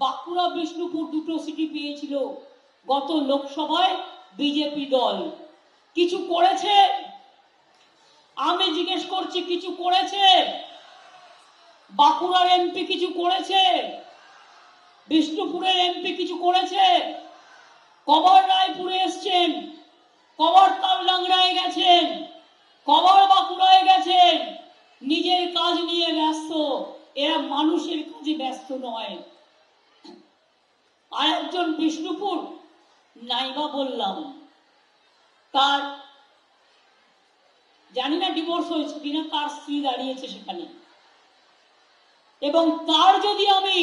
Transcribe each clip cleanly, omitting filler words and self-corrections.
বাঁকুড়া বিষ্ণুপুর দুটো সিটি পেয়েছিল গত লোকসভায় বিজেপি দল। কিছু করেছে? আমি জিজ্ঞেস করছি, কিছু করেছে? বাঁকুড়ার এমপি কিছু করেছে? বিষ্ণুপুরের এমপি কিছু করেছে? কবার রায়পুরে এসছেন, কবার তালডাংরায় গেছেন, কবার বাঁকুড়ায় গেছেন? নিজের কাজ নিয়ে ব্যস্ত, এরা মানুষের কাজে ব্যস্ত নয়। আর একজন বিষ্ণুপুর নাইবা বললাম, তার জানি না ডিভোর্স হয়েছে কিনা, তার স্ত্রী দাঁড়িয়েছে সেখানে, এবং তার যদি আমি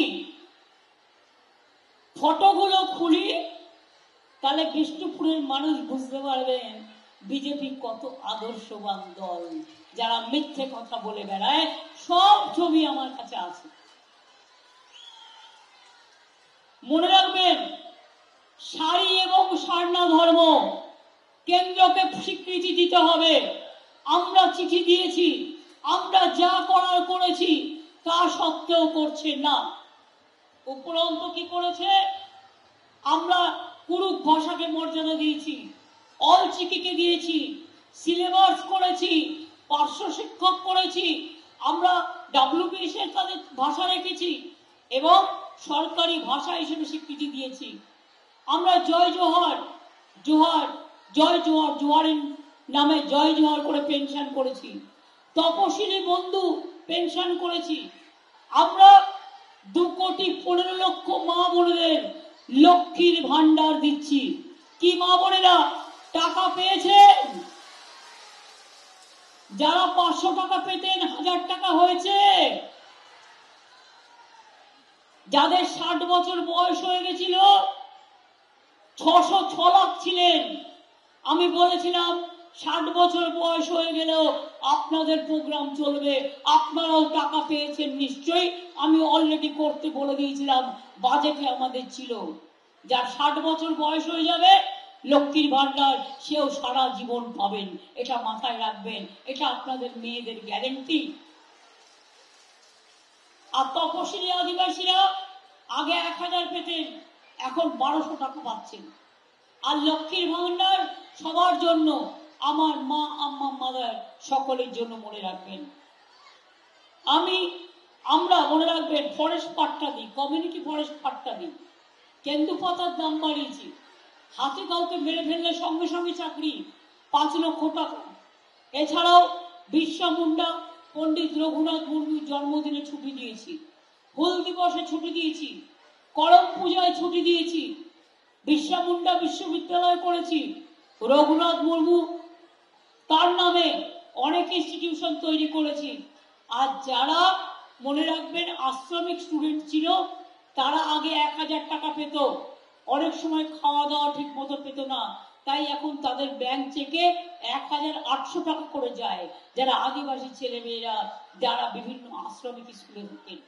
ফটোগুলো খুলি তাহলে বিষ্ণুপুরের মানুষ বুঝতে পারবেন বিজেপি কত আদর্শবান দল। যারা মিথ্যে কথা বলে বেড়ায়, সব ছবি আমার কাছে আছে। মনে রাখবেন, শাড়ি এবং সারনা ধর্ম কেন্দ্রকে স্বীকৃতি দিতে হবে। আমরা চিঠি দিয়েছি, আমরা যা করার করেছি, তা সত্ত্বেও করছে না। উপরন্ত কি করেছে? আমরা কুরুক ভাষাকে মর্যাদা দিয়েছি, অল চিকিকে দিয়েছি, সিলেবাস করেছি, পার্শ্ব শিক্ষক করেছি, আমরা ডাব্লিউবিএস এর তাদের ভাষা রেখেছি এবং সরকারি ভাষা হিসেবে স্বীকৃতি দিয়েছি। আমরা জয় জোহার, জোহার, জয় জোহার, জোহারের নামে জয় জোহার করে পেনশন করেছি, তপশিলি বন্ধু পেনশন করেছি। আমরা 2,15,00,000 মা বোনেদের লক্ষ্মীর ভান্ডার দিচ্ছি। কি মা বোনেরা টাকা পেয়েছেন? যারা 500 টাকা পেতেন 1000 টাকা হয়েছে। যাদের 60 বছর বয়স হয়ে গেছিল 606 লাখ ছিলেন, আমি বলেছিলাম 60 বছর বয়স হয়ে গেলেও আপনাদের প্রোগ্রাম চলবে, আপনারাও টাকা পেয়েছেন নিশ্চয়ই। আমি অলরেডি করতে বলে দিয়েছিলাম, বাজেটে আমাদের ছিল। যার 60 বছর বয়স হয়ে যাবে লক্ষ্মীর ভান্ডার সেও সারা জীবন পাবেন, এটা মাথায় রাখবেন, এটা আপনাদের মেয়েদের গ্যারেন্টি। আর তপশিলি আদিবাসীরা আগে 1000 পেতেন, এখন 1200 টাকা পাচ্ছেন। আর লক্ষ্মীর ভান্ডার সবার জন্য, আমার মা, আম্মা, মাদার সকলের জন্য। মনে রাখবেন, আমরা মনে রাখবেন, ফরেস্ট পাট্টা দিই, কমিউনিটি ফরেস্ট পাট্টা দিই। কেন্দু পাতার দাম বাড়িয়েছি, হাতে কাউকে মেরে ফেললে সঙ্গে সঙ্গে চাকরি, 5 লক্ষ টাকা। এছাড়াও বিরসা মুন্ডা, পণ্ডিত রঘুনাথ মুর্মুর জন্মদিনে ছুটি দিয়েছি, হুল দিবসে ছুটি দিয়েছি, করম পূজায় ছুটি দিয়েছি, বিরসা মুন্ডা বিশ্ববিদ্যালয় করেছি, রঘুনাথ মুর্মু তার নামে অনেক ইনস্টিটিউশন তৈরি করেছি। আর যারা মনে রাখবেন আশ্রমিক স্টুডেন্ট ছিল, তারা আগে 1000 টাকা পেত, অনেক সময় খাওয়া দাওয়া ঠিক মতো পেত না, তাই এখন তাদের ব্যাংক চেকে 1800 টাকা করে যায়, যারা আদিবাসী ছেলেমেয়েরা যারা বিভিন্ন আশ্রমিক স্কুলে থাকেন।